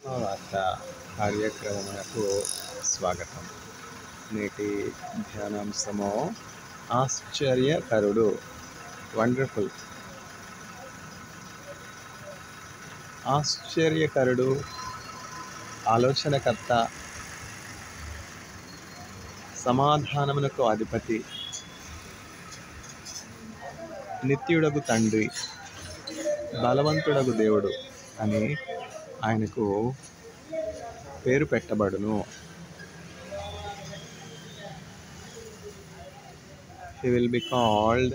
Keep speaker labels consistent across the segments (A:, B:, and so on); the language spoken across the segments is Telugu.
A: వార్త కార్యక్రమమునకు స్వాగతం. నేటి ధ్యానాంశము ఆశ్చర్యకరుడు, వండర్ఫుల్. ఆశ్చర్యకరుడు, ఆలోచనకర్త, సమాధానమునకు అధిపతి, నిత్యుడగు తండ్రి, బలవంతుడగు దేవుడు అని ఆయనకు పేరు పెట్టబడును. He will be called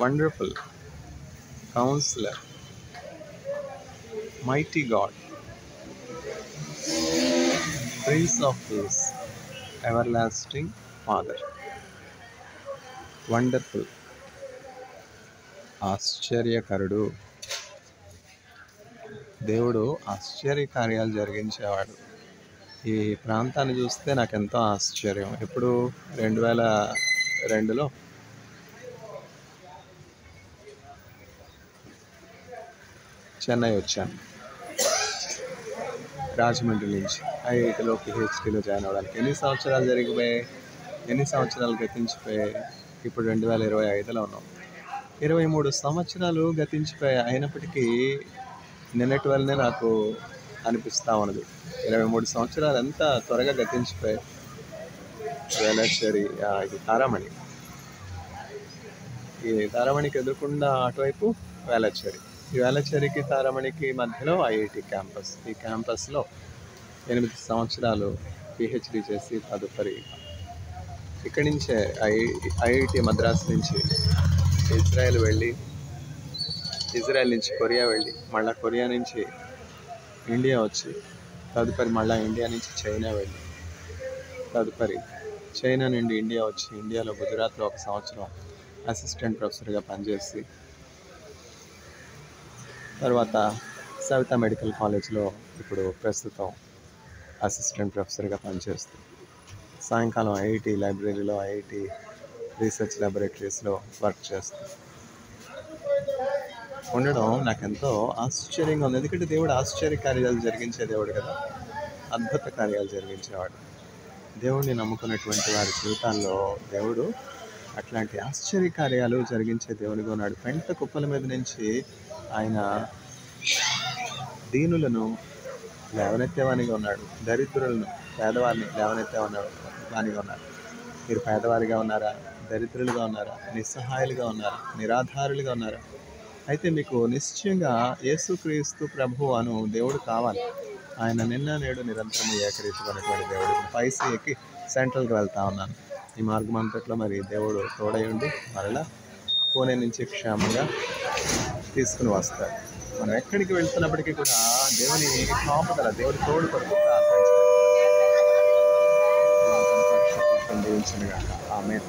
A: Wonderful, Counselor, Mighty God, Prince of Peace, Everlasting Father. Wonderful, ఆశ్చర్యకరుడు. దేవుడు ఆశ్చర్యకార్యాలు జరిగించేవాడు. ఈ ప్రాంతాన్ని చూస్తే నాకు ఎంతో ఆశ్చర్యం. ఇప్పుడు 2002లో చెన్నై వచ్చాను. రాజమండ్రి నుంచి ఐఐటిలో పిహెచ్డిలో జాయిన్ అవ్వడానికి ఎన్ని సంవత్సరాలు జరిగిపోయాయి, ఎన్ని సంవత్సరాలు గతించిపోయాయి. ఇప్పుడు 2025లో ఉన్నాం. 23 సంవత్సరాలు గతించిపోయాయి. అయినప్పటికీ నిన్నటి వల్లనే నాకు అనిపిస్తూ ఉన్నది. 23 సంవత్సరాలు ఎంత త్వరగా గతించిపోయాయి. వేళాచేరి, ఇది తారామణి. ఈ తారామణికి ఎదురుకుండా అటువైపు వేళాచేరి. ఈ వేళాచేరికి తారామణికి మధ్యలో ఐఐటి క్యాంపస్. ఈ క్యాంపస్లో 8 సంవత్సరాలు పిహెచ్డి చేసి తదుపరి ఇక్కడి నుంచే ఐఐటి మద్రాస్ నుంచి ఇజ్రాయెల్ వెళ్ళి, ఇజ్రాయెల్ నుంచి కొరియా వెళ్ళి, మళ్ళీ కొరియా నుంచి ఇండియా వచ్చి, తదుపరి మళ్ళీ ఇండియా నుంచి చైనా వెళ్ళి, తదుపరి చైనా నుండి ఇండియా వచ్చి, ఇండియాలో గుజరాత్లో 1 సంవత్సరం అసిస్టెంట్ ప్రొఫెసర్గా పనిచేసి, తర్వాత సవితా మెడికల్ కాలేజ్లో ఇప్పుడు ప్రస్తుతం అసిస్టెంట్ ప్రొఫెసర్గా పనిచేస్తూ, సాయంకాలం ఐఐటి లైబ్రరీలో, ఐఐటి రీసెర్చ్ ల్యాబొరేటరీస్లో వర్క్ చేస్తూ ఉండడం నాకెంతో ఆశ్చర్యంగా ఉంది. ఎందుకంటే దేవుడు ఆశ్చర్య కార్యాలు జరిగించే దేవుడు కదా, అద్భుత కార్యాలు జరిగించేవాడు. దేవుడిని నమ్ముకున్నటువంటి వారి జీవితాల్లో దేవుడు అట్లాంటి ఆశ్చర్య కార్యాలు జరిగించే దేవునిగా ఉన్నాడు. పెంట కుప్పల మీద నుంచి ఆయన దీనులను లేవనెత్తేవానిగా ఉన్నాడు, దరిద్రులను, పేదవారిని లేవనెత్తేవానిగా ఉన్నాడు. మీరు పేదవారిగా ఉన్నారా, దరిద్రులుగా ఉన్నారా, నిస్సహాయులుగా ఉన్నారా, నిరాధారులుగా ఉన్నారా? అయితే మీకు నిశ్చయంగా యేసుక్రీస్తు ప్రభు అను దేవుడు కావాలి. ఆయన నిన్న నేడు నిరంతరం ఏకరీతిమైనటువంటి దేవుడు. పైసి ఎక్కి సెంట్రల్కి వెళ్తా ఉన్నాను. ఈ మార్గం అంతట్లో మరి దేవుడు తోడై ఉండి మరలా పూణే నుంచి క్షేమంగా తీసుకుని వస్తాడు. మనం ఎక్కడికి వెళ్తున్నప్పటికీ కూడా దేవుని కాపుదల, దేవుడి తోడు కొరకు ప్రార్థించాలి. ఆమేన్.